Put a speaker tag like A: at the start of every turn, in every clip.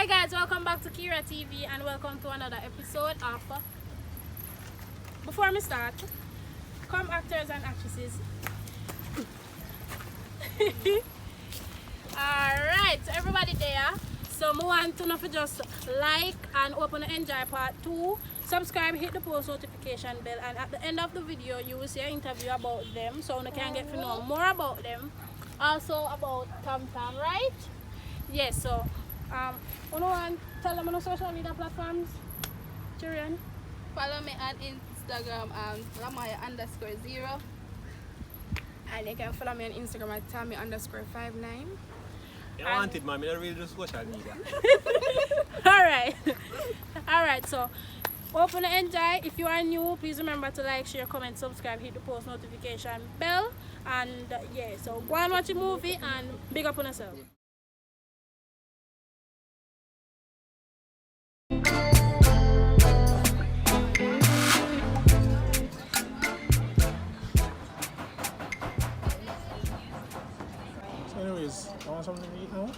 A: Hi guys, welcome back to Kiera TV and welcome to another episode of Before me start, come actors and actresses. Alright, so everybody there. So I want to know if you just like and open the enjoy part 2. Subscribe, hit the post notification bell, and at the end of the video you will see an interview about them so you can get to know more about them. Also about Tom Tom, right? Yes, so you want to tell them on the social media platforms? Children?
B: Follow me on Instagram Lamaya_0. And you can follow me on Instagram at Tammy_59.
C: I want it, man. I don't really do social media.
A: Alright, so open and enjoy. If you are new, please remember to like, share, comment, subscribe, hit the post notification bell. And yeah, so go and watch a movie and big up on yourself.
D: Anyways, I want something to eat now?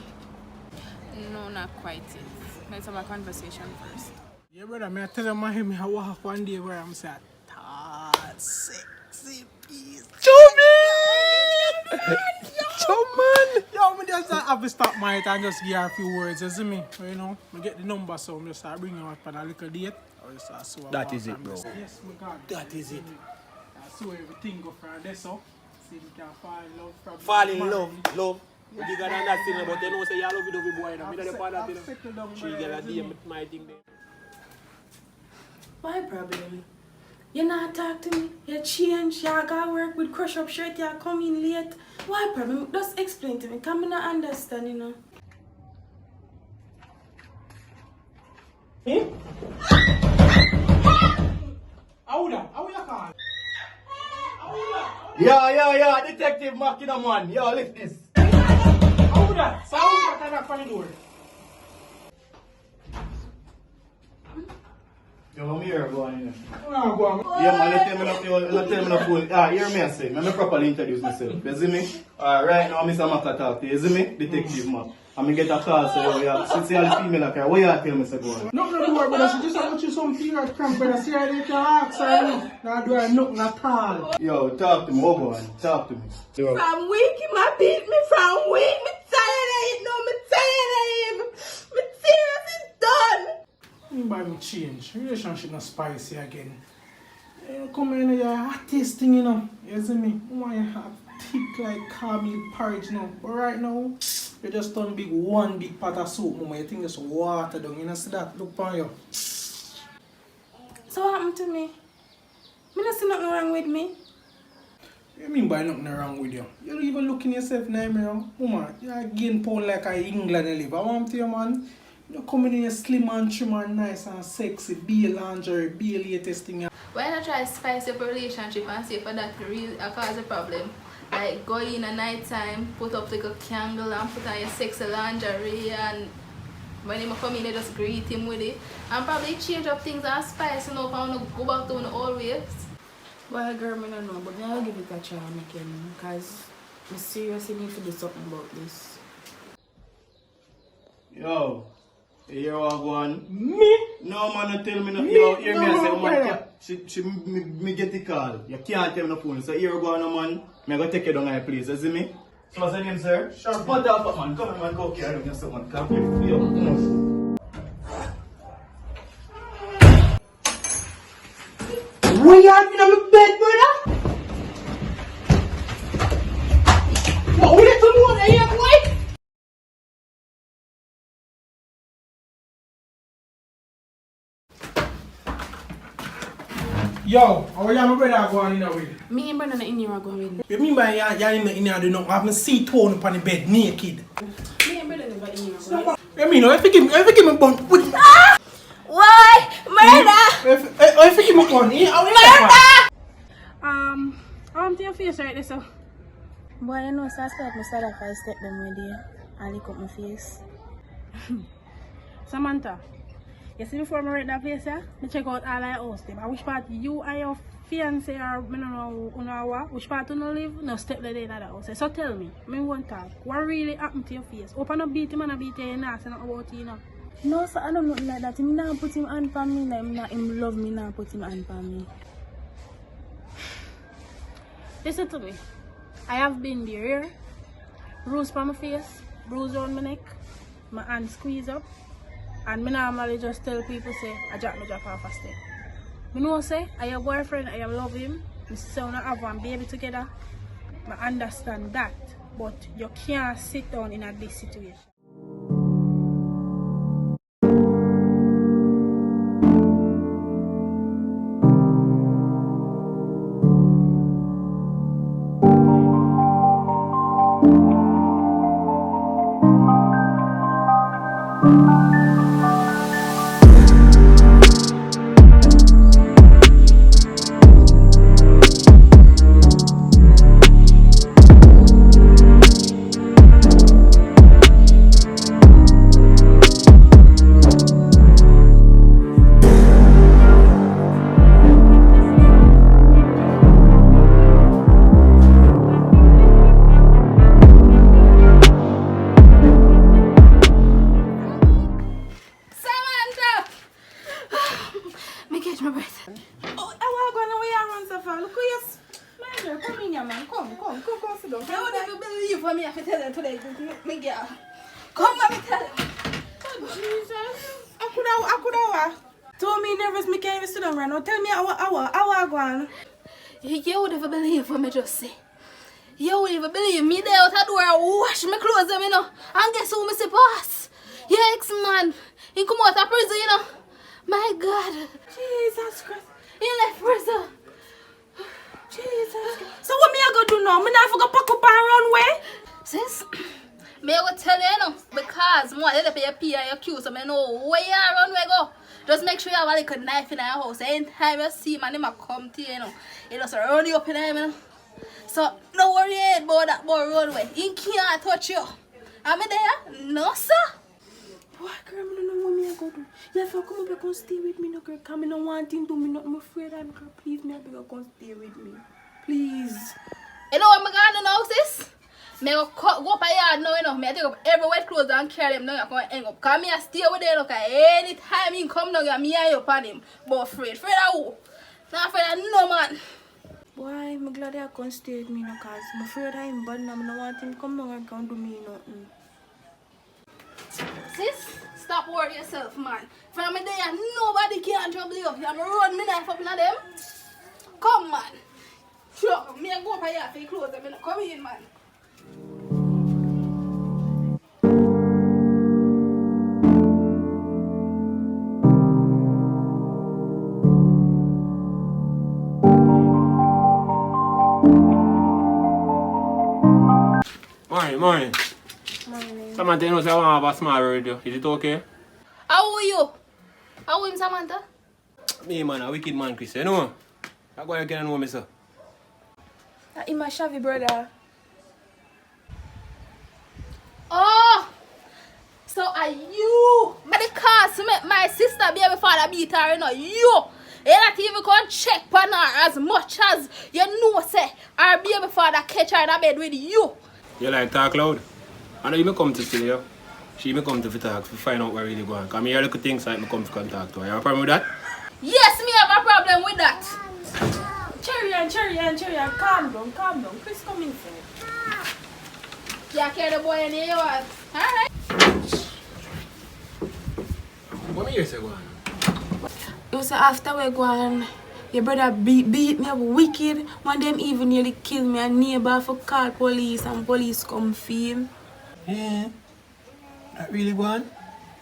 B: No, not quite yet. Let's have a conversation first.
D: Yeah, brother, I tell you, I walk one day where I'm saying, "Ah, sexy piece." Chubby! Man! Yo, I just have to stop my and just give her a few words, you see me? You know, I get the number, so I just start bringing her up on a little date.
C: That is it, bro.
D: Yes, my God.
C: That is it.
D: I saw everything go from there, so see if we can fall in love. From
C: Fall in love. You can understand, but you know, say you love it, the boy. I'm not part of it. She get a DM with my thing there.
E: Why problem? You not talk to me, you change, you got work with crush up shirt, you come in late. Why problem? Just explain to me, come in not understand, you know.
D: Eh? How you call?
F: Yeah, Detective Makina man. Yo, lift this.
D: How that? So how can I knock on the door?
F: Yo, I'm here, go on,
D: Oh, go on.
F: yeah, man, let tell me no phone. Hear me, I say. Let me properly introduce myself. You see me? Right now, Mr. Maka talk to you. You see me? Detective man. I'm gonna get a call, so since you're the female, okay, what you tell me, say, go on?
D: No, brother, she just want you some period cramp, brother. See how they can ask her, you know. Now do I nothing at all.
F: Yo, talk to me, oh, go on. Talk to me. Yo.
E: From week, you beat me from week. Me tired of it, no, me tired of it. Me serious, it's done.
D: By me change. Relationship not spicy again. You come in here, hot tasting, you know. You see me? Why you have thick like caramel porridge now? But right now, you just turn one big pot of soup, mama. You think there's water down. You know, see that? Look on you.
E: So what happened to me? Me not see nothing wrong with me.
D: You mean by nothing wrong with you? You don't even look in yourself in the mirror. Woman, you gain pound like a England you live. I want to you, man. You come in here slim and trim and nice and sexy. Be a lingerie, be a latest thing.
B: Why not try to spice up a relationship and see for that really cause a problem? Like go in at night time, put up like a candle and put on your sexy lingerie, and when he come in they just greet him with it. And probably change up things and spice, you know, if I want to go back to the old ways.
E: Well, girl, I don't know, but I'll give it a try, because I seriously need to do something about this.
F: Yo. You hear what go on?
D: Me?
F: No, man, don't tell me no.
D: Me?
F: Yo, hear me,
D: No,
F: I say,
D: no,
F: man, me get the call. You can't tell me no phone. So here go on, man. Me go take you down my place. You see me? So what's your name, sir?
D: Sure.
F: What up, man? Come on, man. Go carry on someone. Come here. Yo, come on.
D: What you having on my bed, brother? What will you do on here, boy? Yo, how are you and my brother going in there with?
E: Me and Brandon in here are going with.
D: You mean by you're in here do not have me seat torn upon the bed naked?
E: Me and Brandon never in here are going.
D: You mean, if you give me bun, put
E: Why? Murder!
D: if you give me bun,
A: I want your face right there, so.
E: Boy, you know, so I start my start if I step them with you. I lick up my face.
A: Samantha, you see before I read that place, yeah? I check out all our house them. I wish part you and your fiance or I don't know which part you don't live, no step there in that house. So tell me, I want to talk. What really happened to your face? Open up beat him and beat you, and not say nothing about you, you know.
E: No, sir, I don't know like that. Him not put him hand for me, like him love me, not put him hand for me.
A: Listen to me. I have been there. Bruise on my face, bruise on my neck, my hand squeeze up. And me normally just tell people say, I drop off a step. Me know say, I have a boyfriend, I love him. My son and have one baby together. I understand that. But you can't sit down in this situation.
E: Told me nervous, me can't even sit down right now. Tell me how go on.
B: You would never believe what me just say. You would never believe me there out the door wash my clothes them, you know. And guess who me say boss? Your ex-man. He come out of prison, you know. My God.
E: Jesus Christ.
B: He left prison.
E: Jesus Christ. So what me I go do now? Me not forgot pack up and run way?
B: Sis, me I go tell you, because more let pay your P and your Q so me know where you are run where go. Just make sure you have a little knife in your house. Anytime you see man, him come to you, you know. He just run you up in him, you know. So don't worry about that boy runway. He can't touch you. Am I there? No, sir.
E: Boy, girl, I don't know what me I go do. You have to come up and stay with me, no girl. Cause I don't want him to do me nothing. I'm afraid I'm girl. Please, me I beg you come stay with me. Please.
B: You know what I'm going to do now, sis? Me go up a yard now, you know. Me take up every wet clothes and carry them now. I'm going to hang up. Because me I stay with them, because anytime he come down, me eye up on him. But afraid. Afraid of who? Not afraid of no man.
E: Boy, I'm glad I can't stay with me, no, because I'm afraid of him, but I don't want him to come down and come do me nothing.
B: Sis, stop worrying yourself, man. From me there, nobody can trouble you. You have to run me knife up in them. Come, man. Sure, me I go up here for your clothes. I'm gonna come in, man.
C: Morning. Samantha, you know, say I want to have a small radio. Is it okay?
B: How are you? How are you, Samantha?
C: Me, man, a wicked man, Chris. You know? I go again and know me, sir.
E: I'm my Shavy brother.
B: Oh! So are you? But the cause make my sister be able father beat her, you know. You! You not even going to check on her as much as you know, say, her baby father catch her in a bed with you.
C: You like talk loud? I know you may come to see you. She may come to talk to find out where really going. Because me hear little things like me come to talk to her. You have a problem with that?
B: Yes, me have a problem with that.
E: Cherry, calm down. Chris, come in for
B: You carry the boy in here, you want. Alright.
C: What me hear say go on?
E: You say after we go on, your brother beat me up wicked. One them even nearly kill me. A neighbor for call police and police come film.
C: Yeah. That really go on?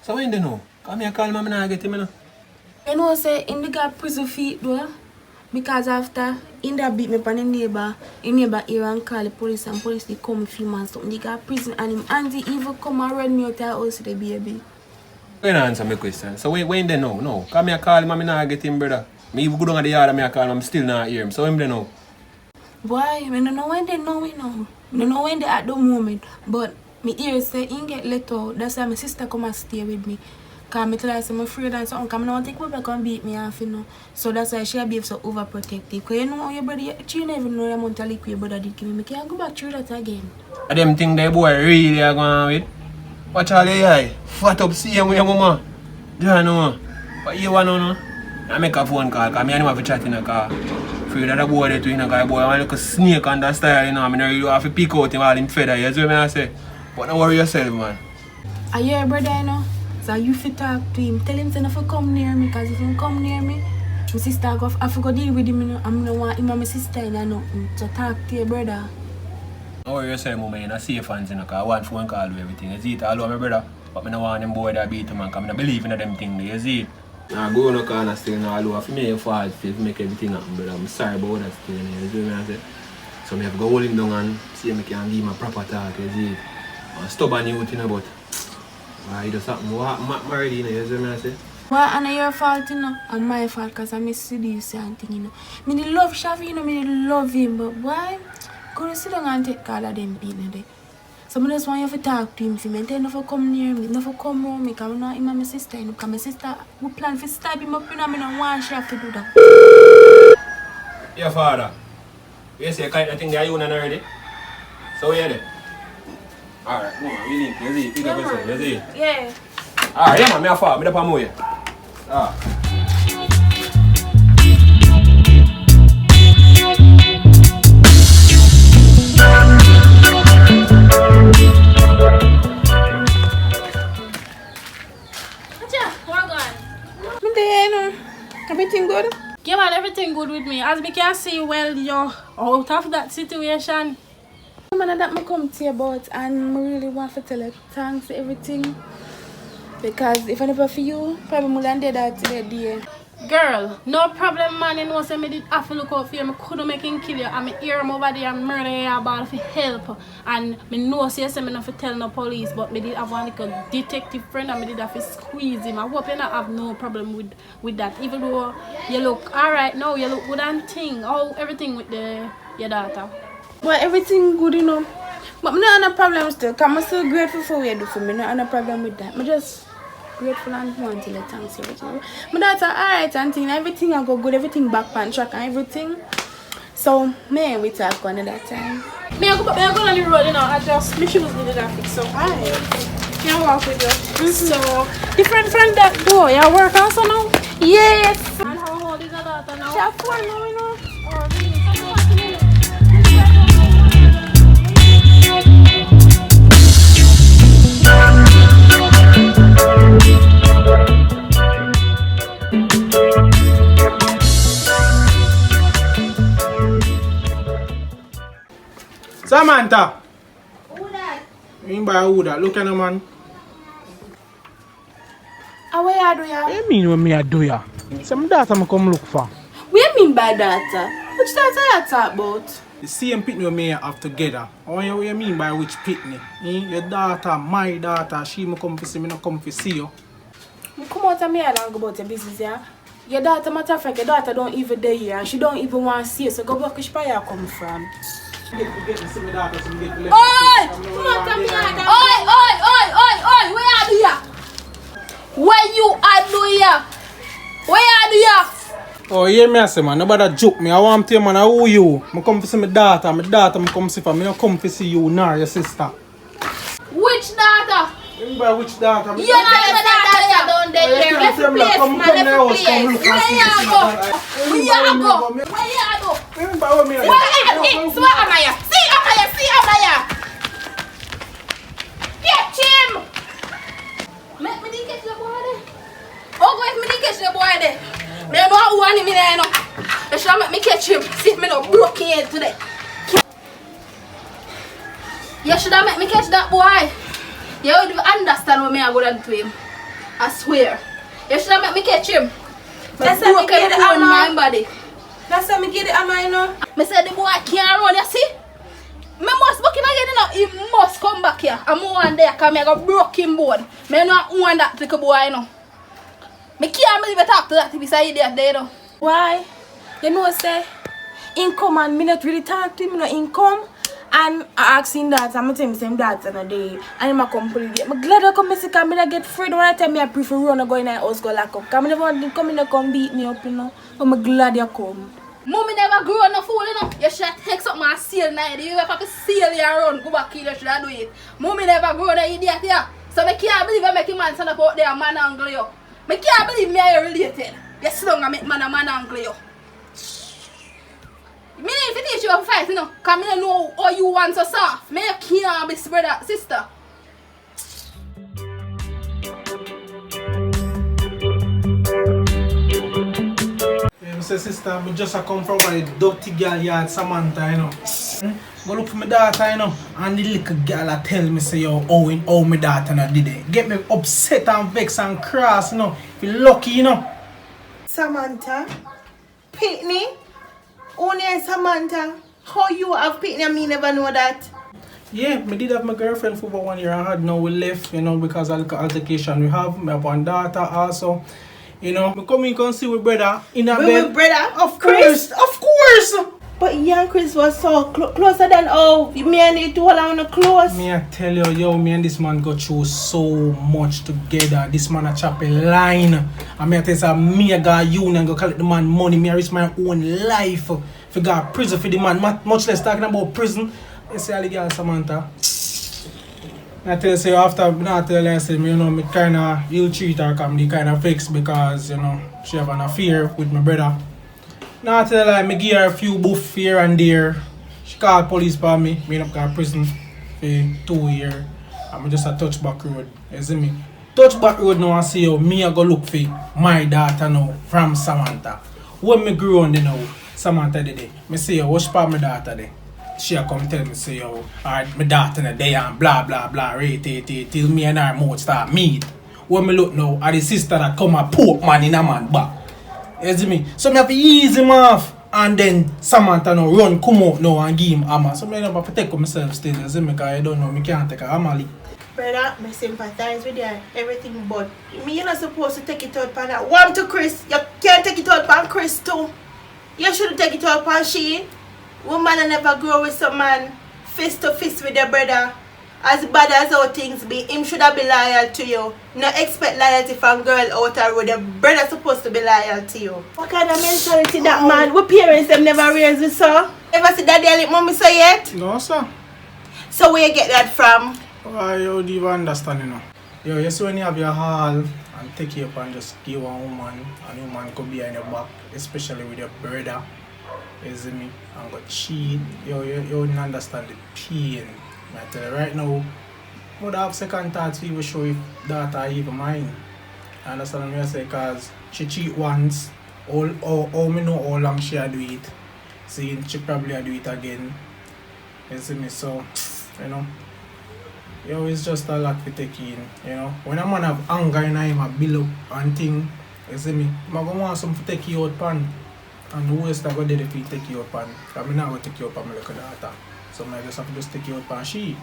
C: So when they know? Come here, call me, I'm not get him, you know.
E: You know, say, in the got prison feet though. Because after, in that beat me up on the neighbor here and call the police and police they come film and something. They got prison and him auntie even come and run me out of the house with the baby.
C: You don't answer my question. So when they know? No. Come here, call him, I'm not get him, brother. Me even go down at the yard and I call him, I'm still not hear him. So when they know?
E: Boy, I don't know when they know, you know. I don't know when they at the moment. But me hear say he get let out. That's why my sister come and stay with me. Because I tell her I'm afraid and something. Because I don't take back and beat me off, you know. So that's why she be so overprotective. Because you know your brother, she never know the amount of liquid your brother did give me. I can't go back through that again.
C: Are them things the boy really are going with? Watch all the eye. Fat up, see him with your mama. Yeah, no. What you want no? I make a phone call, because I don't have a chat in the car. Afraid that the boy there too in the car, boy, I look a snake on that style, you know. I mean, you have to pick out him all in feather, you see what I say? But don't worry yourself, man.
E: Are you a brother, you know? So you fit talk to him. Tell him to not come near me, because if he come near me, my sister I have to go deal with him, you know. I'm not want him and my sister, you know. So talk to your brother.
C: Don't worry yourself, mama, you're not safe hands, you know, because I want phone call with everything. You see it all over my brother. But I don't want them boy that beat him, man, because I don't believe in them things, you see it? Nah, go no corner still now, all over. For me, your fault still to make everything happen, brother. I'm sorry about that still, you see what I say? So I have to go hold him down and see if I can give him a proper talk, you see it? I'm stubborn youth, you know, but he does something married, you know, you see what I say?
E: Well, and your fault, you know, and my fault, because I miss seduce and thing, you know. Me dey love Shafi, you know, me dey love him, but why? Go sit down and take all of them people there. So I just want you to talk to him, see me, and tell him not to come near me, not to come around me, because I'm not him and my sister, you know, because my sister, we plan to stab him up, you know, I don't want Shafi to do that.
C: Yeah, father. You say kind of thing that you already? So where you there? Alright, come on, we link, you see it, pick up yourself, you see it?
E: Yeah.
C: Alright, yeah man, me a fall, me da pa moye.
E: Everything good?
A: Yeah, man, everything good with me. As we can see, well, you're out of that situation.
E: Man, that I come to you about, and I really want to tell you thanks for everything. Because if I never for you, probably more than that today.
A: Girl, no problem, man. You know, say me did have to look out for you. I couldn't make him kill you. And I hear him over there and murder you about for help. And I know, say, I not to tell no police, but I did have one like a detective friend and I did have to squeeze him. I hope you not have no problem with that. Even though you look alright now, you look good and thing. How everything with your daughter?
E: Well, everything good, you know. But I don't have no problem still. Because I'm still grateful for what you do for me. I don't have no problem with that. I'm just grateful and want to let thanks you. My daughter alright and thing, everything I go good, everything back on track and everything. So me we talk another time.
A: Me I go on the road, you know, I just my shoes needed a fix, so I can walk with you. So different from that boy, you work also now?
E: Yes.
A: And how old is your daughter now?
E: She's 4 now, you know.
A: Oh, really?
D: Samantha!
E: Who that?
D: You mean by who that? Look at the man.
E: What you do ya?
D: What you mean when me a do ya? Some daughter I come look for.
E: What you mean by daughter? Which daughter you talk about?
D: The same pitney we have together. What you mean by which pitney? Your daughter, my daughter, she me come to see me, not come to see you.
E: Come out of me and go about your business, yeah? Your daughter, matter of fact, your daughter don't even there here and she don't even want to see you, so go back which part you come from.
A: Oi! Come on, tell me that. Oi! Where are you? Where you are doing? Where are you?
D: Oh, yeah, me I say, man, nobody joke me. I want to tell you, man, who you? I come to see my daughter I come see for me. I don't come to see you nor your sister.
A: Which daughter?
D: By which daughter?
A: You know your daughter down there. Let's place, man. Let's place. Where you go? Where you go? See Amaya. Catch him. Make me catch the boy there. Oh, go if me catch the boy there. Me know who want him there, no. You should make me catch him. See if me no broke his head today. You should make me catch that boy. You would understand what me I go down to him. I swear. You should make me catch him.
E: That's how me get it
A: on my body.
E: That's how me get it on my, you know.
A: Me said the boy can't run, you see? Me must book him again, you know. He must come back here. I'm one there because I got broke him board. Me not want that little boy, you know. Me can't believe I talk to that if I idiot there, you know.
E: Why? You know, say, income and me not really talk to him, you know, income. And I asked him that, I'm telling him that on a day. And I'm complete. I'm glad I come see because I get free. When I tell me I prefer run and go in the house go lock up. Because I never want to come in and come beat me up, you know. But I'm glad you come.
A: Mommy never grow no fool, you know. You should take something and seal night. You have to seal your run. Go back here, you should do it. Mommy never grow no idiot here.
B: So I can't believe I make a man stand up out there and man angle you. I can't believe me are related. You slung and make man a man angle you. Me if it teach you how to fight, you know, because I know how you want so soft. Me can't be brother, sister.
D: Say sister, I just come from a dirty girl yard, Samantha, you know. Go look for my daughter, you know, and the little girl tell me say, yo, how my daughter not did it. Get me upset and vexed and cross, you know. Feel lucky, you know.
E: Samantha? Pitney? Only Samantha? How you have Pitney and me never know that?
D: Yeah, I did have my girlfriend for about 1 year and had now we left, you know, because of the altercation we have. I have one daughter also. You know, I come in and see my brother in a bed.
E: With brother?
D: Of course, of course.
E: But you and Chris was so closer than me and you two are close.
D: Me I tell you, yo, me and this man go through so much together. This man a chop a line. And me I tell you, me I got union go collect the man money. Me I risk my own life. If I got prison for the man, much less talking about prison. You see all the girl Samantha. I tell you, after I tell you, I say, you know, me kind of ill treat her because me kind of vexed because, you know, she have an affair with my brother. Now I tell her, I give her a few buff here and there. She called police for me. Me up got prison for 2 years. I'm just a touch back road. You see me? Touch back road now and see how me I go look for my daughter now from Samantha. When me grew on now, Samantha did it. Me say, what's for my daughter there? She come tell me, say, yo, alright, my daughter in the day and blah, blah, blah, right, till me and her mouth start meet. When me look now, at the sister that come and poke man in a man back. You see me? So me have to ease him off. And then Samantha now run, come out now and give him hammer. So me have to protect myself still, you see me? Because I don't know, me can't take a hammer.
E: Brother, I sympathize with you and everything, but me, you're not supposed to take it out on that. One to Chris, you can't take it out on Chris too. You should take it out on she. Woman never grow with some man fist to fist with your brother. As bad as how things be, him should have be loyal to you. No expect loyalty from girl out the road. Your brother supposed to be loyal to you. What kind of mentality that man? What parents them never raised you, sir? Ever see daddy and mommy say yet?
D: No, sir.
E: So where you get that from?
D: Why you don't even understand, you know? Yo, you see when you have your hall and take you up and just give one woman, and the woman could be behind your back, especially with your brother. You see me? And go cheat. You wouldn't understand the pain. I tell you right now, I would have second thoughts to even show if daughter even mine. I understand what I say because she cheat once. All me know how long she do it. See, she probably do it again. You see me? So, you know, it's just a lot to take in. You know, when a man have anger in him, a build up and thing, you see me? I'm going to want something to take you out pan. And the worst I go there if you take you up and I'm not going to take you up and my little daughter. So I just have to just take you up and she.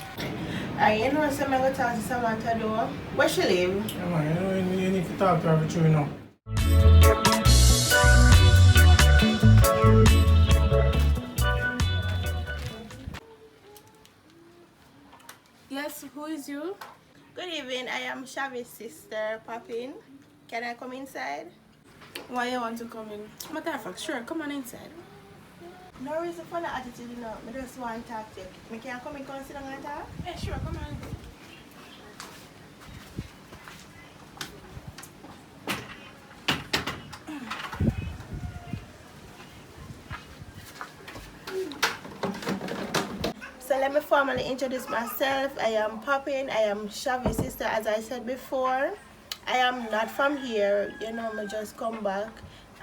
E: You know, so I'm going to talk to Samantha though. Where she live?
D: Yeah man, you need to talk to her for you know.
E: Yes, who is you? Good evening, I am Shavi's sister, Papin. Can I come inside? Why you want to come in? Matter of fact, sure, come on inside.
G: No reason for the attitude, you know. I just want to talk to you. I can come and sit down and talk?
E: Yeah, sure, come on.
G: So let me formally introduce myself. I am Poppin. I am Shavi's sister, as I said before. I am not from here, you know, I just come back.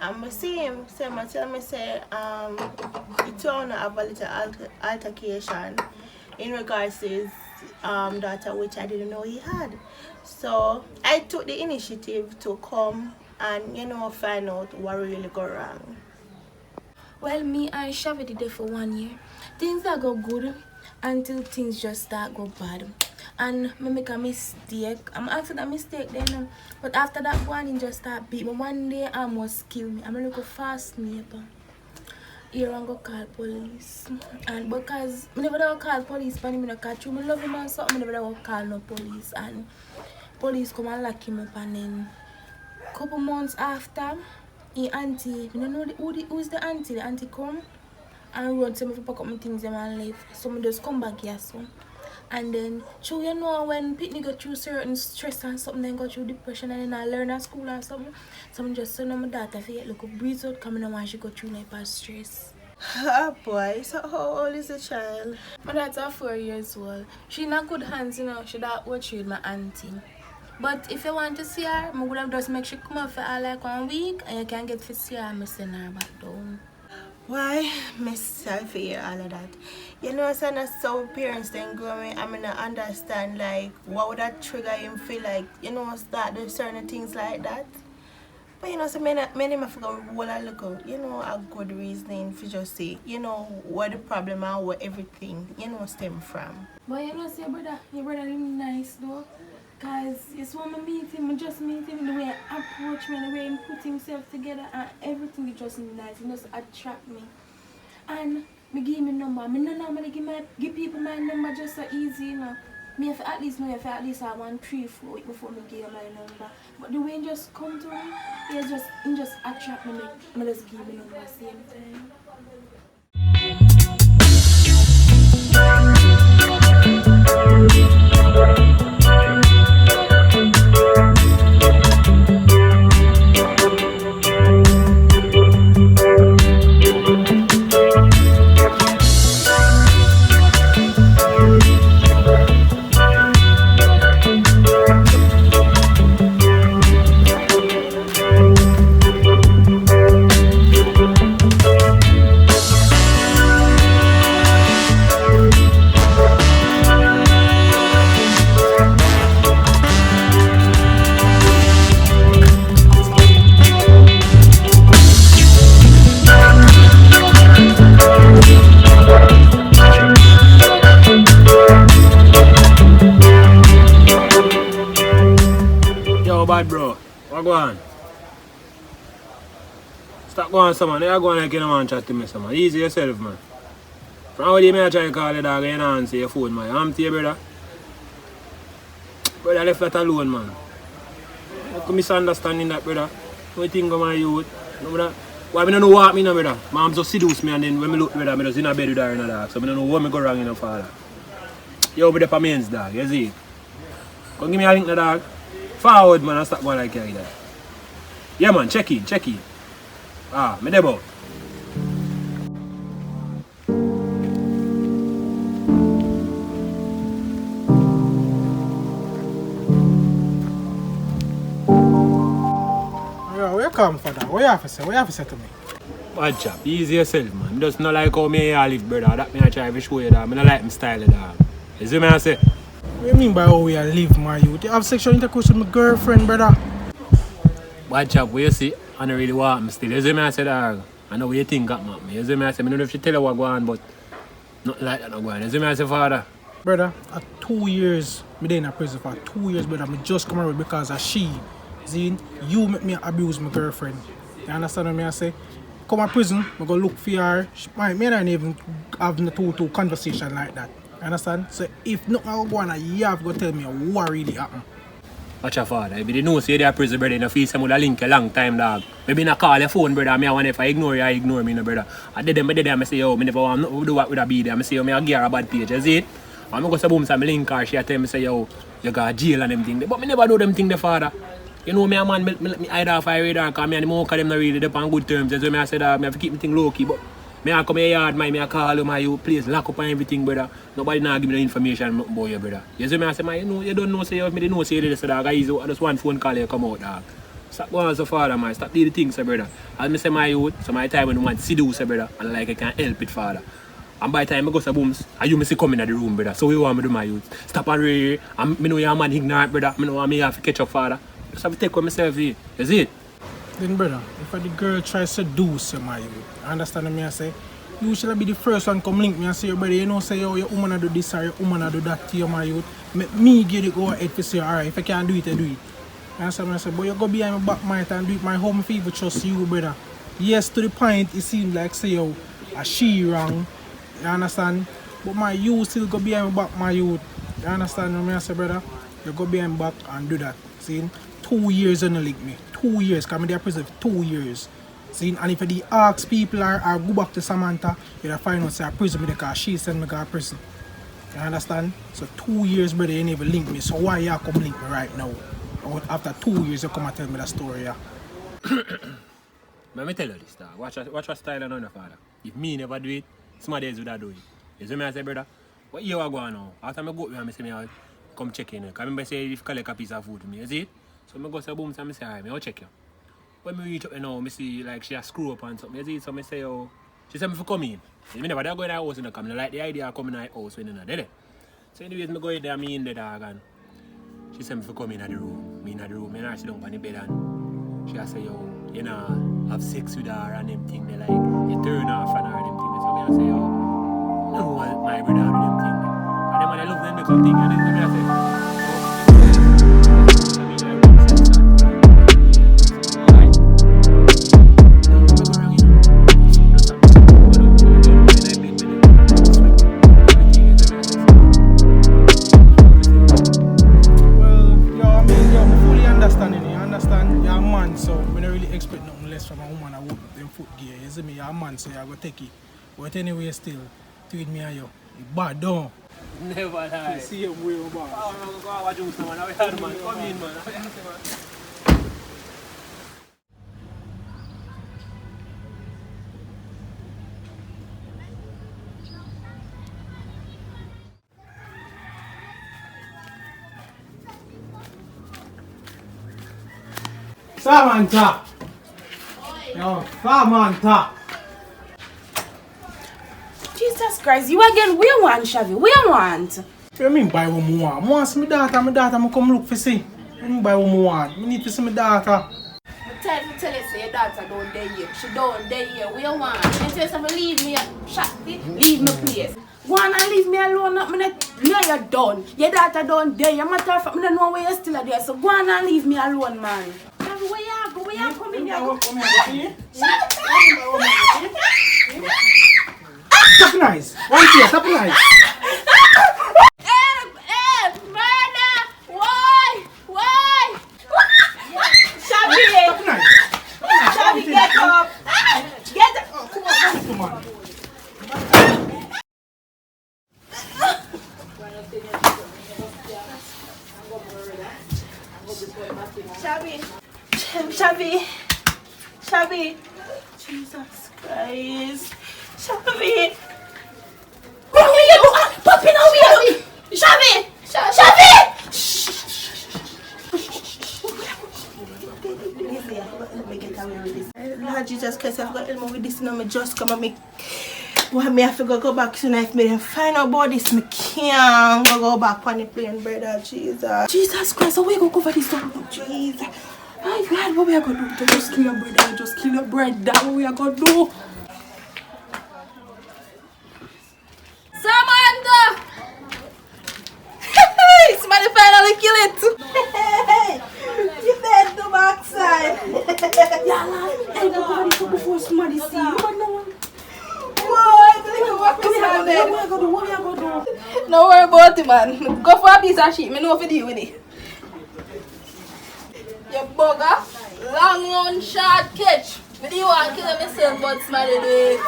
G: I see him, tell me, say, he told have a little altercation in regards to his daughter, which I didn't know he had. So I took the initiative to come and, you know, find out what really go wrong.
E: Well, me and Shavi did it for 1 year. Things that go good until things just start go bad. And I make a mistake. I'm after that mistake then. But after that one, just start beat me. One day I almost kill me. I'm gonna go fast neighbor. Here I'm gonna call police. And because I never call police, but I'm not catch you. I love him and something. I never call no police. And police come and lock him up. And then couple months after, the auntie, I don't know who's the auntie. The auntie come and run to me to pack up my things and leave. So I just come back here so. And then, so you know, when people go through certain stress and something, then go through depression and then I learn at school or something, someone just send my daughter if you look up, breathe out, coming and want she go through like past stress.
G: Oh boy, so how old is the child?
E: My daughter 4 years old. She in a good hands, you know, she that watch with my auntie. But if you want to see her, I would have just make she come up for her like 1 week and you can get to see her and I send her back down.
G: Why myself hear all of that? You know, so that's so parents then growing. I mean, I understand like what would that trigger him feel like, you know, start doing certain things like that. But you know, so many of forgot what I look out, you know, a good reasoning for just say, you know, what the problem and where everything, you know, stem from.
E: But you know, see your brother really nice though. Cause it's when I meet him, I just meet him, the way he approach me, the way he put himself together and everything is just nice. He just attract me. And me give me number. I don't normally give people my number just so easy, you know. Me have at least know if I at least have 1, 3, 4 weeks before me give my number. But the way he just come to me, he just attract me, I just give me number at the same time.
C: Bad bro, what go on? Stop going someone, you go on like you don't want to chat to me someone. Easy yourself man. From how day I try to call the dog and you don't answer your phone man. I'm to you brother. Brother left that alone man. I could misunderstanding that brother. What think of my youth? No brother. Why I don't know what me no brother. Mom just seduce me and then when I look brother, I just in a bed with her in a dog. So I don't know what me go wrong in the father. Yo be the for men's dog, you see? Come give me a link the dog. Forward man and stop going like that. Yeah man, check in. Ah, me debo.
D: Yo, where you come for that? What you have to say? What you have to say to me?
C: Bad chap, easy yourself man. I just not like how me here live brother. That me I try to show you that. I don't like my style of that. You see me I say?
D: What do you mean by how we live, my youth? You have sexual intercourse with my girlfriend, brother.
C: Bad chap, what you see? I don't really want me still. You see me I say that? I know what you think got me. You see me I say? I don't know if she tell you what go on, but nothing like that not go on. You see me I say, father?
D: Brother, at 2 years, me in a prison for 2 years, brother. Me just come around because of she. See, you make me abuse my girlfriend. You understand what I say? Come to prison, I go look for her. Me and her even have no two conversation like that. You understand? So if nothing go on, you have to tell me what really happened.
C: Watch your father. If you know say you're a prison brother, in the face, I'm going to link a long time, dog. Maybe I call your phone, brother, I want if I ignore you, I ignore me, no, brother. I did them, I say, yo, I never want to do what with a be there. I say, yo, I give her a bad page, you see it? I'm going to go to boom, so I link her, she tell me, say, yo, you got jail and them things. But I never do them things, the father. You know me a man, me hide off I radar, because me and the more of them not really up on good terms. That's why I said, I have to keep me thing low key, but me I come here yard, me I call you, you please lock up on everything, brother. Nobody now give me the information about you, brother. You see me I say, you know, you don't know, say you, me don't know, say you this, dog. I just one phone call you come out, dog. Stop going so far, man. Stop doing the things, brother. As me say my youth, so my time when you want to seduce, brother, and like I can help it, father. And by the time I go to booms, and you me see come in the room, brother. So we want me to do my youth. Stop and read, and me know you're a man ignorant, brother. Me know me have to catch up, father. Just have to take with myself here. You see it?
D: Then, brother, if the girl tries to seduce you, my youth, understand me I say? You should be the first one come link me and say, brother, you know, say, yo, your woman do this or your woman do that to you, my youth. Make me get it go ahead to say, alright, if I can't do it, I do it. You understand me I say? But you go behind my back, mate, and do it my home favor, trust you, brother. Yes, to the point, it seems like, say, yo, a she wrong. You understand? But my youth still go behind my back, my youth. You understand me I say, brother? You go behind my back and do that. See? 2 years on the link me. 2 years, because I'm in prison for 2 years. See, and if you ask people or go back to Samantha, you'll find out say I prison me because she sent me to prison. You understand? So 2 years, brother, you never link me. So why you come link me right now? After 2 years, you come and tell me the story, yeah?
C: Let me tell you this, dog. Watch your style and on father. If me never do it, somebody else would have do it. You see me, I say, brother, what you are going on? After I go up here, I say, me come check in. Because I say, if you collect a piece of food for me, you see it? So I go to boom, so I say, alright, I'll check you. When I reach up now, I see like she a screw up and something, you see it? So I say, oh, she said me to come in. I never go in the house and I come. I like the idea of coming in the house when you're not there. So anyways, I go in there, me in the dog, and she said me to come in the room. Me in the room, and I sit down on the bed and she say, yo, you know, have sex with her and them thing. They like, you turn off and her and them thing. So I say, yo, no, my brother and them thing. And then when I love them, they come thing. And then I say,
D: so I go take it. But anyway, still, tweet me and you. You bad, don't.
C: Never lie.
D: See him way over.
C: Oh, go watch you, man. I heard, man. Come in, man.
D: Samantha! Yo, Samantha!
E: Jesus Christ, you again, we want, Shavi, we want.
D: What do you mean by what I want? I want to see my daughter, I come look for see. What do you mean by what I want? I need to see my daughter.
B: Tell you say your daughter don't dare here. She don't dare here. We don't want. You tell somebody leave me, leave me place.
E: Go on and leave me alone. No, you're done. Your daughter don't dare. Your matter of fact, I don't know where you're still there. So go on and leave me alone, man. Shavi, where you go? Where you coming here?
D: Stop nice. One here, stop nice.
B: Murder! Why?
E: Shavi!
D: Stop nice.
E: Shavi, get up! Get up!
D: Oh, come on.
G: Shavi! Jesus Christ! Shavi!
E: Puppy, no, me! Shavi!
G: Let me get away with this. Lord Jesus Christ, I've got to with this now. I just come and make. Boy, me have to go back tonight. Me then find out about this. Me can't go back on the plane, brother. Jesus
E: Christ, so we go cover this up.
G: Jesus.
E: My God, what we are going to do? Just kill your brother. Just kill your brother. What we are going to do?
B: Samantha! Somebody finally kill it.
G: Hey, you dead the backside.
E: Hey, go cover this up before somebody see you.
G: What we are going to do?
B: No worry about it, man. Go for a piece of shit. Me know if you deal with it. You bugger. Long, short catch. Me do want to kill myself, but somebody do it.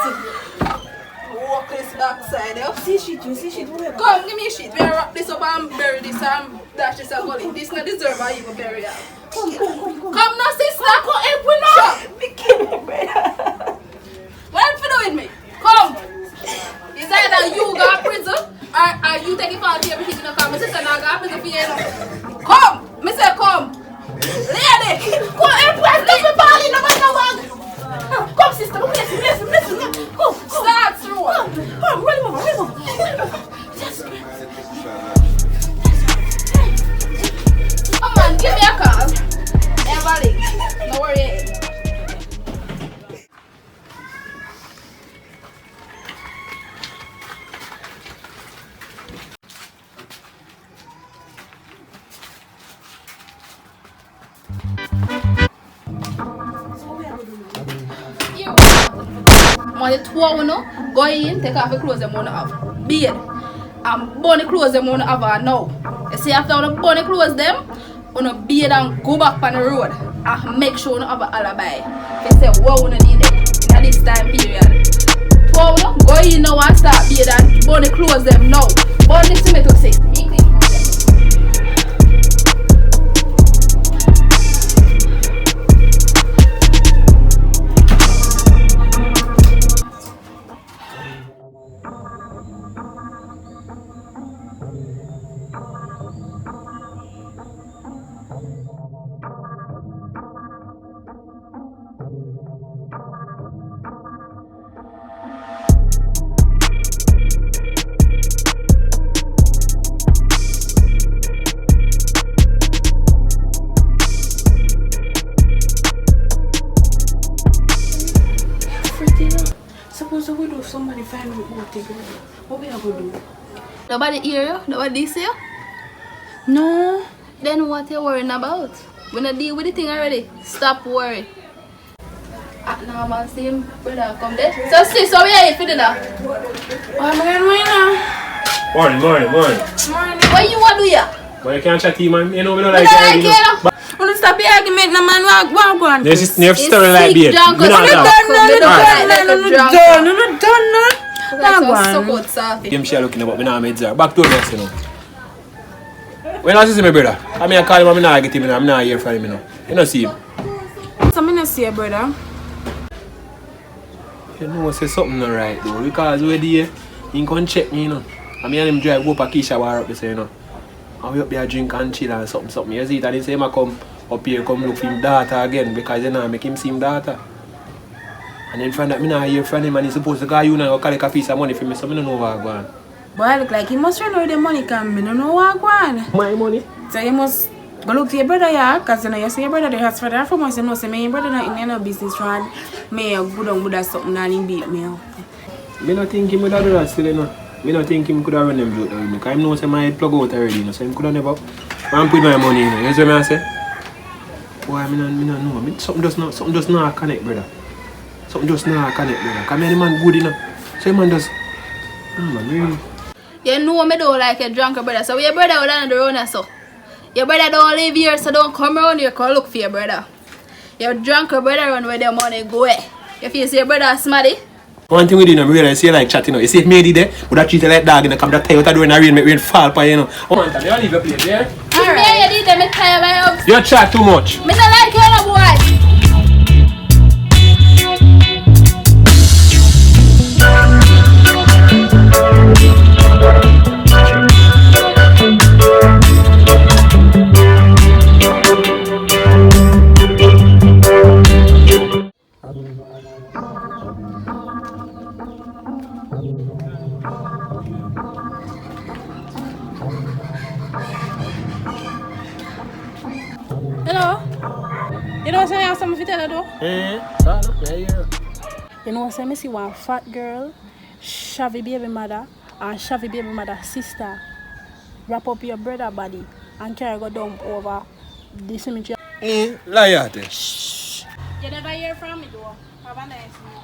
B: Walk this backside, eh?
E: See shit, where?
B: Come, give me a shit. We wrap this up and bury this and dash this and gully. This not deserve a even burial.
E: Come.
B: Come now, sister. Come help me now.
G: Be kidding, brother.
B: What you do with me? Come. It's either you go to prison or you take it part of everything in the car. My sister now go to prison for you. Come. Me say come. Lady. Come help me. Leave me balling. No one. Come, sister. Listen. Come. Start through.
E: Come, roll him over.
B: Yes. Come on, give me a call. Never leave. No worry. Want the two of you go in, take off the clothes them on have. Beard. And burn the clothes them on have now. You see after you burn the clothes them, you beard and go back on the road and make sure you have an alibi. They say what you need it in this time period. Go, go in now and start beard and burn the clothes them now. Burn the cement to say.
E: Suppose we do somebody find out what they go do. What we are going to do?
B: Nobody hear you? Nobody see you?
E: No.
B: Then what you worrying about? When I deal with the thing already, stop worrying. Now man, same brother come there. So sis, so we are for dinner.
E: I'm going now.
C: Morning.
E: Morning.
B: What you want to do here?
C: But you can't chat to man. You know we don't
B: I
C: like
B: don't like
C: you.
B: you.
C: But
E: Wanna stop the argument, no man. Walk on.
C: there's this never story like beer.
B: drunk
C: Me not
B: or
C: talk.
E: No done.
B: So good, Safi.
C: Them share looking about me now meds are. Back to us, you know. When I see my brother, I mean I call him, I'm not get him, I'm not here for him, you know. You know see him.
E: So me not see you, brother.
C: You know say something not right though. Because we're there, he can check me, you know. I mean him drive go up a Keisha bar up there, you know. And we up there drink and chill and something. You see it and he say I come up here come look for him daughter again because you know make him see him daughter. And then find that me not hear from him and he's supposed to go you know go collect a piece of money for me so I don't know what's going on.
E: Boy, I look like he must run out the money come. I don't know what going on.
C: My money?
E: So you must go look to your brother, yeah, because you know you see your brother there has for that for months. You know, say my brother not in no business run. Me a good on good at something and he beat me up.
C: Me not think him would have do that still, you know. Me not think him could have run them joke with me. Because I know say my head plug out already, you know. So him could have never put my money, you know. You see what I say? Boy, me not know. Something just not connect, brother. Something just not connect, brother. Because the man good, you know. So the man just... Oh, man, really...
B: You know me don't like a drunker brother. So your brother would have the runner so. Your brother don't live here, so don't come around here, come look for your brother. Your drunker brother run where their money go. If you see your brother smarty.
C: One thing we do, you know, me realize you like chatting, you know. You see if me did there, would have treat you like dog, you know, come that tie out of door in the rain, make rain fall for you, know. One time, you leave your place, yeah?
B: Alright. You did them, I tired of my house.
C: You chat too much.
B: Me don't like you, no boy.
A: Hello? You know what I have something to tell you though?
C: Yeah.
A: You know what I see one fat girl, shabby baby mother, and shabby baby mother sister. Wrap up your brother body and carry go dump over the cemetery.
C: Liar.
A: Shh. You never hear from me though. Have a nice night.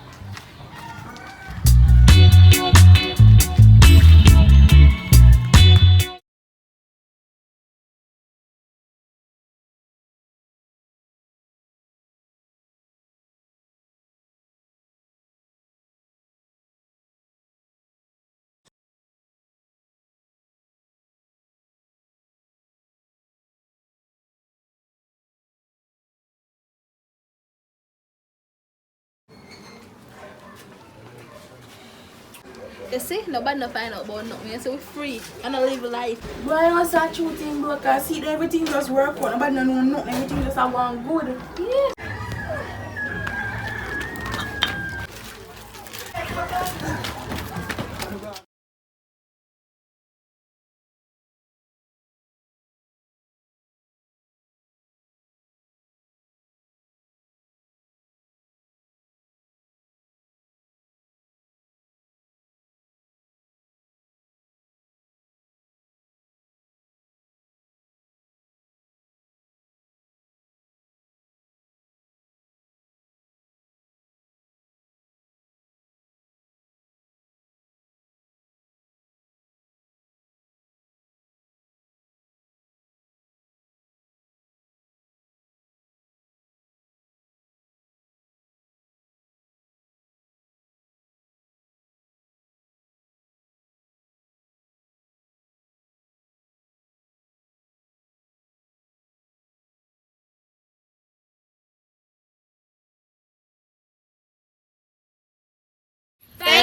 B: You see, nobody no find out about nothing. You see, we're free and I live life.
E: Boy, I was that shooting, bro, because see everything just work out. Nobody know nothing. Everything just have one good.
B: Yeah.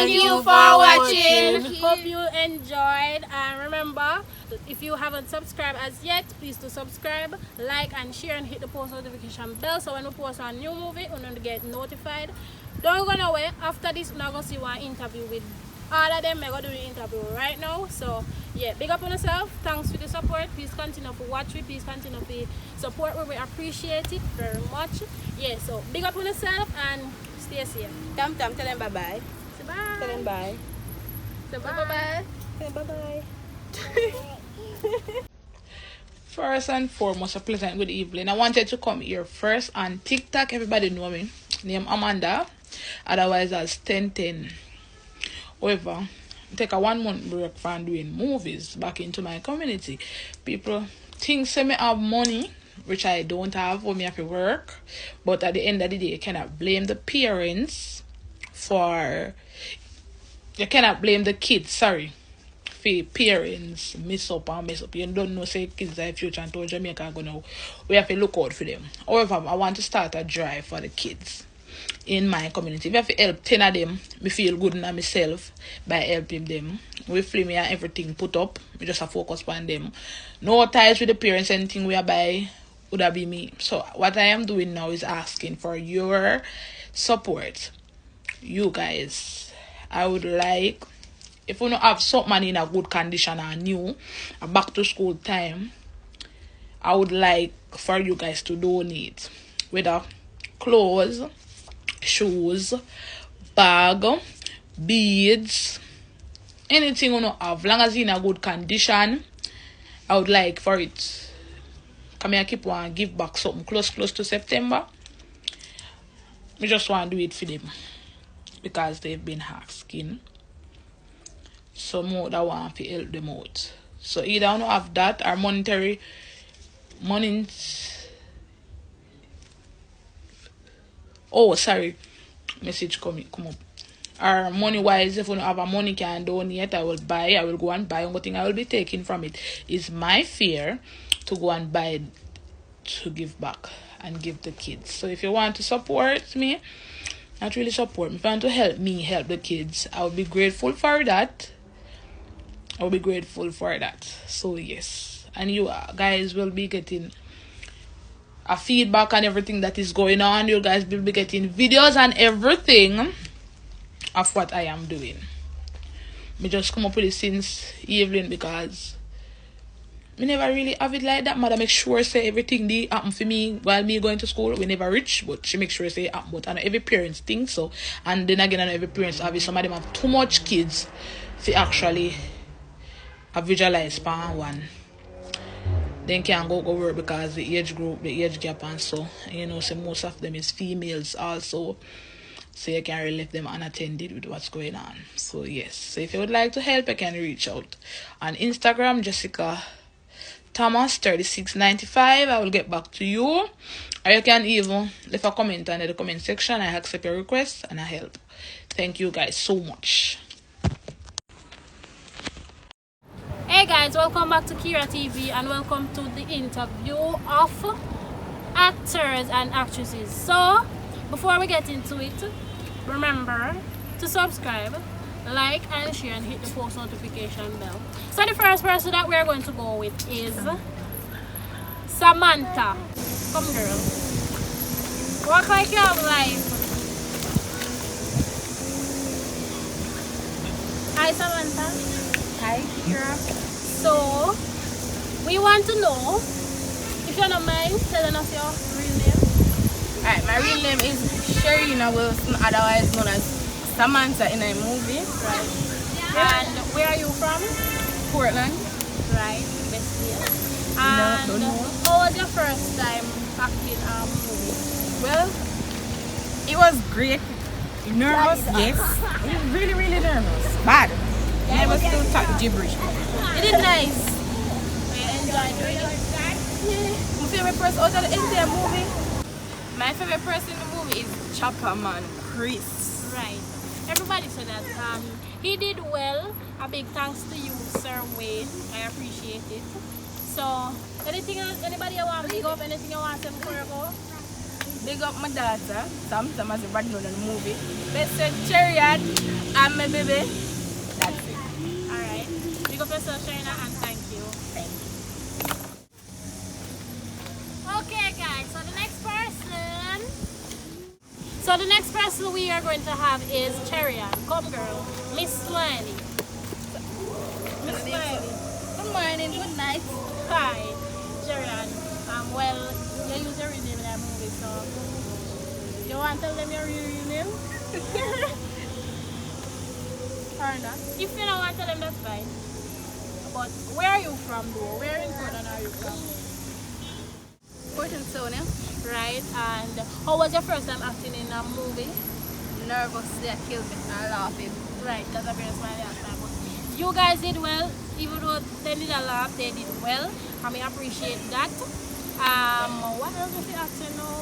A: Thank you for watching. Hope you enjoyed. And remember, if you haven't subscribed as yet, please do subscribe, like and share and hit the post notification bell so when we post a new movie, you're going to get notified. Don't go nowhere. After this, we're going to see one interview with all of them. We're going to do the interview right now. So, yeah, big up on yourself. Thanks for the support. Please continue to watch it. Please continue to support. We appreciate it very much. Yeah, so big up on yourself and stay safe.
G: Tell them bye-bye.
A: Say bye.
G: Tell them bye.
A: Say bye.
G: Tell them bye-bye.
E: First and foremost, a pleasant good evening. I wanted to come here first on TikTok. Everybody know me. Name Amanda. Otherwise as 1010. However, take a 1 month break from doing movies back into my community. People think say me have money, which I don't have, or me have to work. But at the end of the day, you cannot blame the parents for... You cannot blame the kids, sorry. For parents mess up. You don't know say kids are future and to Jamaica gonna... We have to look out for them. However, I want to start a drive for the kids in my community. If I have to help 10 of them, me feel good in myself by helping them. With me and everything put up, we just have focus on them. No ties with the parents, anything we buy would have be me. So what I am doing now is asking for your support. You guys, I would like, if you don't have something in a good condition and new, a back to school time, I would like for you guys to donate. Whether clothes, shoes, bag, beads, anything you don't have, long as it's in a good condition, I would like for it. Come here, keep on give back something close to September. I just want to do it for them because they've been asking. So more that want to help them out. So either I don't have that or money. Oh, sorry. Message come up. Or money wise, if you don't have a money can donate, I will go and buy. One thing I will be taking from it is my fear to go and buy to give back and give the kids. So if you want to support me, not really support me, if you want to help me help the kids, I would be grateful for that. So yes. And you guys will be getting a feedback on everything that is going on. You guys will be getting videos and everything of what I am doing. Me just come up with it since evening because we never really have it like that. Mother make sure say everything they happen for me while me going to school. We never reach, but she make sure say it happen. But I know every parents think so. And then again, I know every parents have it. Some of them have too much kids to actually visualize pan one. Then can't go work because the age group, the age gap and so. You know, so most of them is females also. So you can really leave them unattended with what's going on. So yes. So if you would like to help, you can reach out. On Instagram, Jessica Thomas 3695. I will get back to you. Or you can even leave a comment under the comment section. I accept your request and I help. Thank you guys so much.
A: Hey guys, welcome back to Kiera TV and welcome to the interview of actors and actresses. So, before we get into it, remember to subscribe, like and share and hit the post notification bell. So the first person that we're going to go with is Samantha. Come girl. Walk like you have life. Hi Samantha.
E: Hi, Kiera.
A: So, we want to know, if you don't mind telling us your real name.
G: Alright, my real name is Sherina Wilson, otherwise known as Samantha in a movie.
A: Right. And where are you from?
G: Portland.
A: Right, best here. And
G: don't know.
A: how was your first time acting a movie?
G: Well, it was great. Nervous, yes. It was really, really nervous. Bad. Never still talk gibberish.
A: It is nice. You enjoyed doing it?
G: My favorite person out of the entire movie? My favorite person in the movie is Chopper Man, Chris.
A: Right. Everybody said that he did well. A big thanks to you, Sir Wayne. I appreciate it. So, anything else, anybody you want to big up? Anything you want to say before you go?
B: Big up my daughter, Sam as a brand new in the movie. Best friend Chariot and my baby. That's it.
A: Alright. Big up yourself, Sharina, and thank you.
B: Thank you.
A: Okay, guys, so the next person we are going to have is Charian. Come, girl. Miss Smiley. Miss Smiley.
B: Good morning, good night.
A: Hi, Charian. Well, you use your real name in that movie, so you want to tell them your real name? Or not? If you don't want to tell them, that's fine. But where are you from, though? Where in Jordan are you from?
B: Port and Sonia.
A: Right, and how was your first time acting in a movie?
B: Nervous, they killed me. I'm laughing.
A: Right, that's a very smiley last time. But you guys did well, even though they did a laugh, they did well. I mean, appreciate that. What else was the acting now?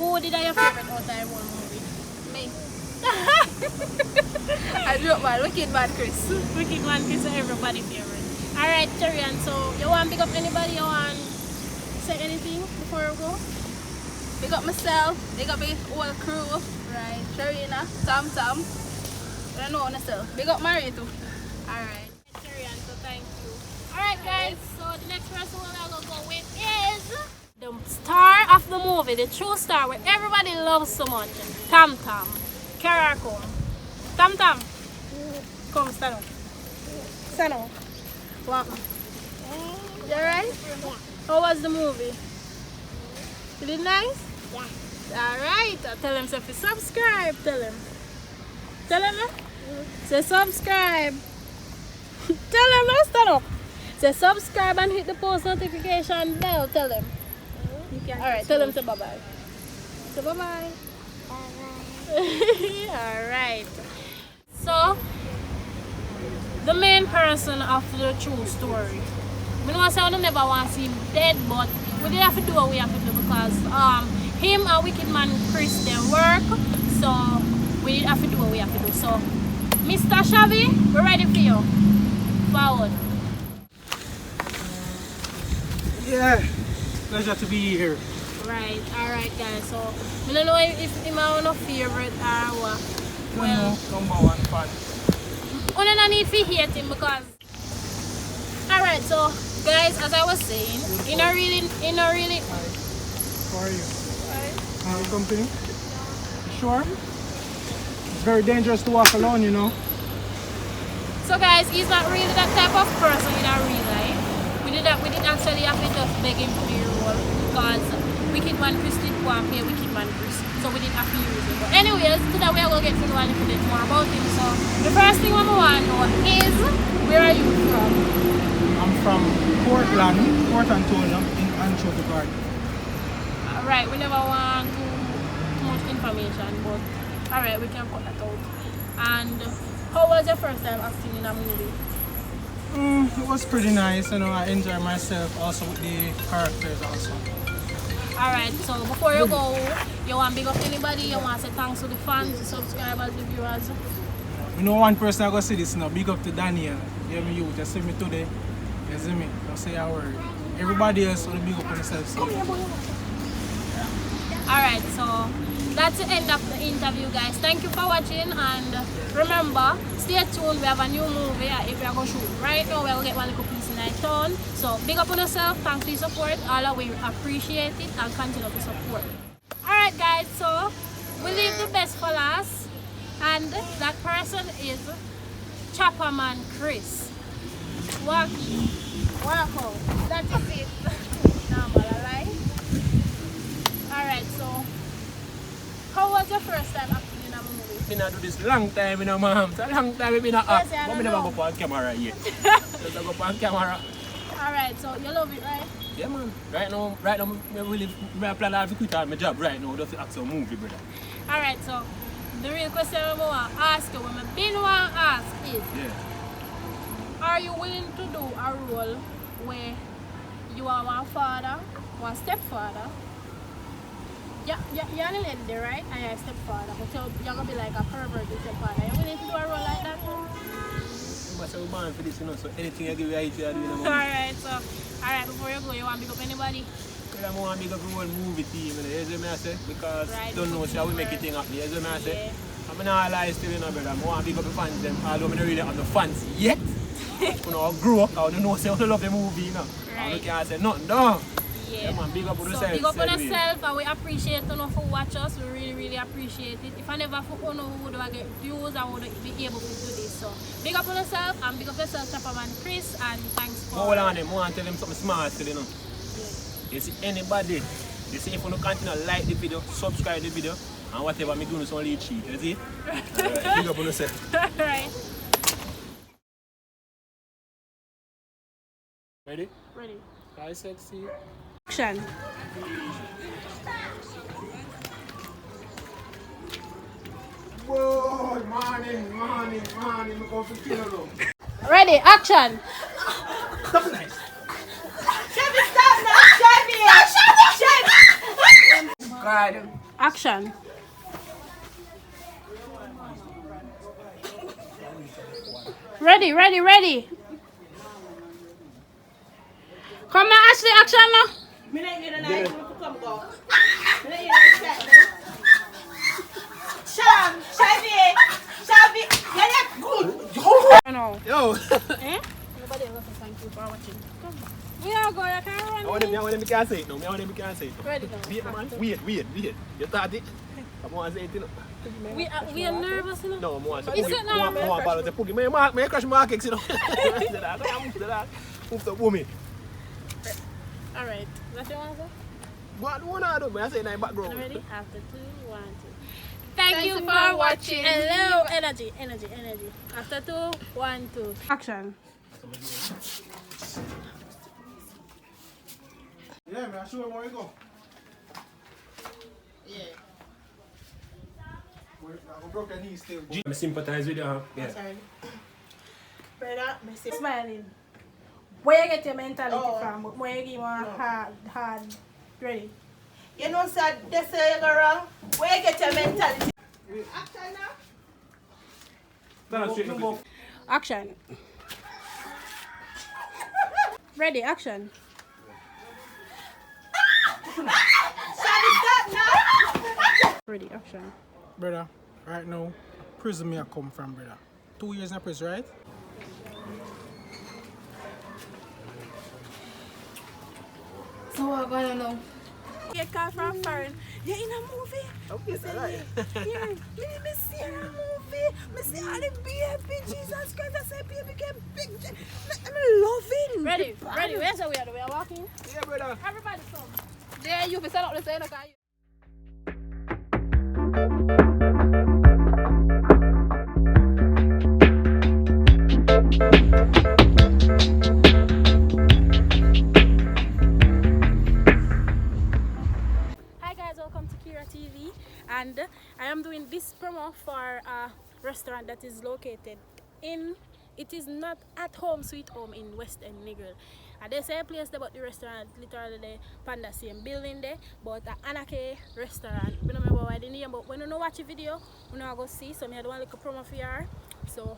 A: Who did your favorite all time one movie?
B: Me. I dropped my Wicked Man Chris.
A: Wicked Man Chris is everybody's favorite. Alright, Charian, so you want to pick up anybody? You want to say anything before we go?
B: Big up myself, big up my whole crew. Right, Sharina, Tam. I know myself. Big up Marie too.
A: Alright, Charian, so thank you. Alright guys, so the next person we're going to go with is the star of the movie, the true star where everybody loves so much. Tam. Kiera, come. Tam. Come, stand up. Stand up. What? You alright? How was the movie? You did nice? Yeah. Alright, tell him to subscribe. Tell him. Say subscribe. Tell him, no, stand up. Say subscribe and hit the post notification bell. Tell him. Alright, tell him to bye bye. Say bye bye. Alright. So, the main person of the true story. We know I never want to see him dead, but we did have to do what we have to do because him and Wicked Man Chris they work, so we did have to do what we have to do. So, Mr. Shavi, we're ready for you. Forward.
D: Yeah, pleasure to be here.
A: Right, alright guys, so I don't know if him have no favorite or what. Well,
D: Number one fan.
A: we don't need to hate him because alright, so guys, as I was saying, in a really
D: How are you? Company? You sure? It's very dangerous to walk alone, you know.
A: so guys, he's not really that type of person in our real life. We didn't actually have to just beg him to be role because Wicked Man Chris did go and play Wicked Man Chris, so we didn't have to use it. But anyways, today we are going to get to know a little bit more about him. So the first thing we want to know is, where are you from?
D: I'm from Portland, Port Antonio, in Anchovy Garden.
A: Alright, we never want too much information, but alright, we can cut that out. And how was your first time acting in a movie?
D: It was pretty nice, you know. I enjoy myself also with the characters also.
A: Alright, so before you go, you want to big up anybody? You want to say thanks to the fans, the subscribers, the viewers?
D: You know one person I go see this now, big up to Daniel. You hear me, you just see me today. You see me? Don't say a word. Everybody else will big up on themselves. So.
A: Alright, so that's the end of the interview, guys. Thank you for watching, and remember, stay tuned. We have a new movie if we are going to shoot right now. We are going to get one little piece in our town. So big up on yourself. Thanks for your support. All we appreciate it and continue to support. Alright guys, so we leave the best for last, and that person is Chopperman Chris. Walk out. That is it. Alright, so how was your first time acting in a movie?
C: I do this long time, you know, ma'am. It's a long time I've been an act,
A: Yes,
C: but I never go on camera yet. Just go on camera.
A: Alright, so you love it, right?
C: Yeah, man. Right now, I plan to quit my job right now just to act some movie, brother.
A: Alright, so the real question I want to ask you, what I been want to ask is,
C: Yeah.
A: are you willing to do a role where you are one father, one stepfather? You're a lady there, right? And you're a stepfather, but you're going to be like a perverted stepfather. Are you willing to do a role like that?
C: So we're born for this, you know, so anything I give you, I do, you know.
A: Alright, so, alright, before you go, you want to pick up anybody?
C: I want to big up the whole movie team, you know, you see me I say? Because
A: Right,
C: don't know, so we make it thing up, you see me I say? I'm not lie still, you know, brother. I want to big up the fans, them, although I don't really have the fans yet. You know, grow up, I don't know, say I love the movie, you know.
A: Right.
C: I can't say nothing, no.
A: Yeah.
C: Yeah, man, big up on
A: So
C: yourself.
A: big up on yourself, and we appreciate you know for watch us. We really appreciate it. If I never for you know who would get views and would be able to do this. So big up on yourself and big up yourself, Chopperman Chris, and thanks for.
C: Hold on, I want to tell them something smart, you know. You see anybody, you see if you don't continue to like the video, subscribe the video, and whatever me do is only cheat, you see? Big up on yourself.
A: Right.
C: Ready?
A: Ready.
C: Hi, sexy.
A: Action.
C: Whoa, morning, we go for Kiera.
A: Ready. Action.
C: Stop nice.
G: Chevy, stop now! Chevy!
C: God.
A: Action. Ready. Come now, Ashley. Action now.
G: Me not hear the night, me come go. Me not hear the chat, man. Chevy, get it good.
A: No.
C: Yo.
A: Eh? Nobody else thank you for watching. Come. We are going. I can't run.
C: I want them to can't say it now. I want them to can't say it.
A: Ready now.
C: Wait, man. Wait. You thought it? I want to say it, you know.
A: We are nervous, you know.
C: No, I want to say
A: Is it now?
C: I want to follow the pookie. May I crash my kicks, you know. Move the woman.
A: Alright. That's your answer?
C: What I do? I say in the background.
A: Ready? After 2, 1, 2. Thank you for watching. Hello. Energy. After 2, 1, 2. Action.
D: Yeah, man, I show him where you go.
G: Yeah.
D: I broke your knee still.
C: I sympathize with you. Huh? Yeah.
G: Sorry. Brother, me say.
A: Smiling. Where you get your mentality
G: Oh.
A: from? Where you give one hard. Ready?
G: You know, sir, they say you go wrong. Where you get your mentality? Action now.
C: No, straight up.
A: Action. Ready? Action.
G: Chevy, stop now.
A: Ready? Action.
D: Brother, right now, prison me I come from, brother. 2 years in prison, right?
B: So what going on now?
A: You call from foreign. You're in a movie.
C: Okay, it's alright.
A: Here, me see a movie. Me see all the baby. Jesus Christ, I say baby get big. I'm loving. Ready? Where's the way? We are walking.
C: Yeah, brother.
A: Everybody come.
B: There you be set up the same okay.
A: Hi guys, welcome to Kiera TV, and I am doing this promo for a restaurant that is located in, it is not at home sweet home in West End Negril. They say a place there, but the restaurant literally the panda same building there, but an Anake restaurant. I don't remember why the name, but when you know watch the video, you know I go see. So I do one little promo for you. So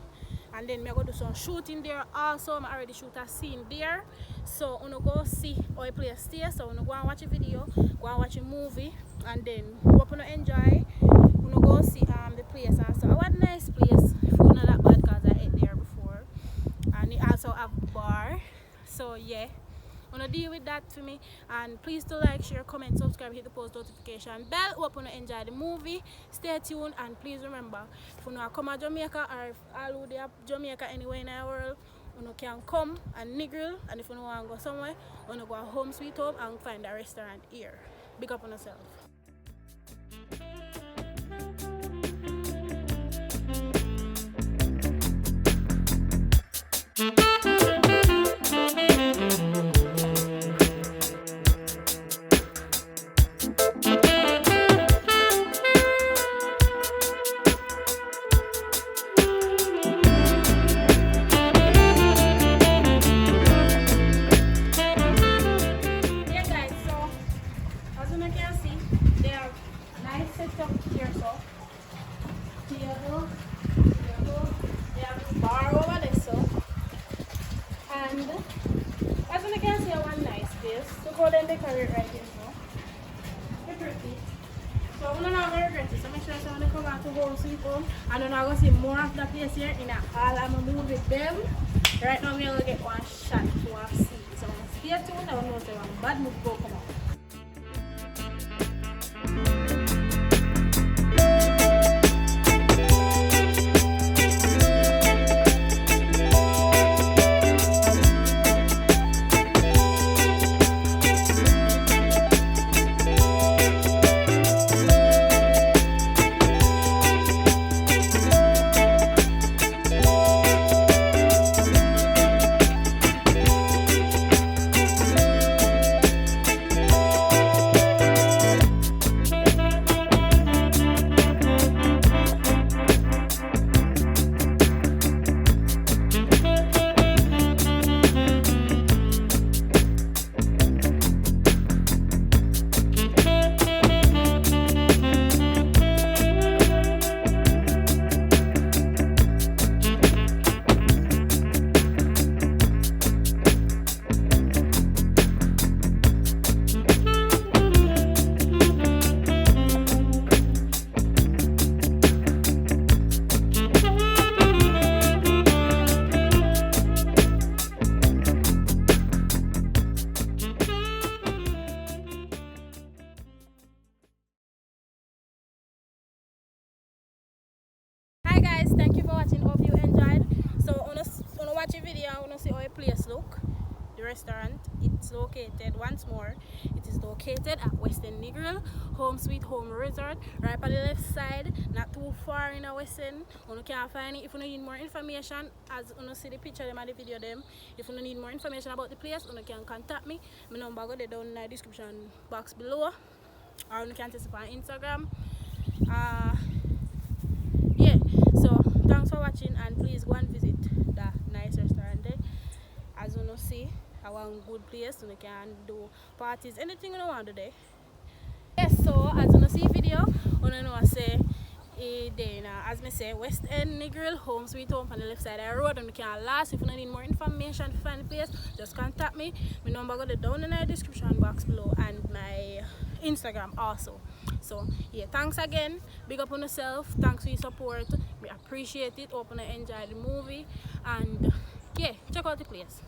A: and then I go do some shooting there also. I already shoot a scene there. So you go see how a place stay. So you go and watch a video, go and watch a movie, and then hope you enjoy. You go see the place and so what nice place. Food not that bad because I ate there before. And it also have bar. So yeah, wanna deal with that for me, and please do like, share, comment, subscribe, hit the post notification bell. Hope you enjoy the movie. Stay tuned, and please remember, if you come to Jamaica or if all who they have Jamaica anywhere in the world, you can come and Negril, and if you want to go somewhere, you go home sweet home and find a restaurant here. Big up on yourself. And as you can see, one nice place. So go and decorate right here. prices. So make sure you want to come out to Home Sweet Home. And then I'm going to see more of the place here in all I'm going to move with them. Right now, we're going to get one shot to our seat. So stay tuned. I don't know if I'm bad move go come out. Hi guys, thank you for watching. Hope you enjoyed. So on a watch a video, I want to see how a place look. The restaurant, it's located once more. It is located at Western Negril, Home Sweet Home Resort, right on the left side, not too far in a Western. You can find it. If you need more information, as you see the picture them and the video them, if you need more information about the place, you can contact me. My number go down in the description box below, or you can test it on Instagram. Yeah, so thanks for watching, and please go and visit the nice restaurant there. As you know, see our good place, so you can do parties, anything you want to do there. Yes, so as you know, see video, you know say then as me say, West End Negril, Home Sweet Home on the left side of the road, and you can last. If you need more information to find the place, just contact me. My number go down in the description box below, and my Instagram also. So yeah, thanks again, big up on yourself, thanks for your support, we appreciate it. Hope you enjoy the movie, and yeah, check out the place.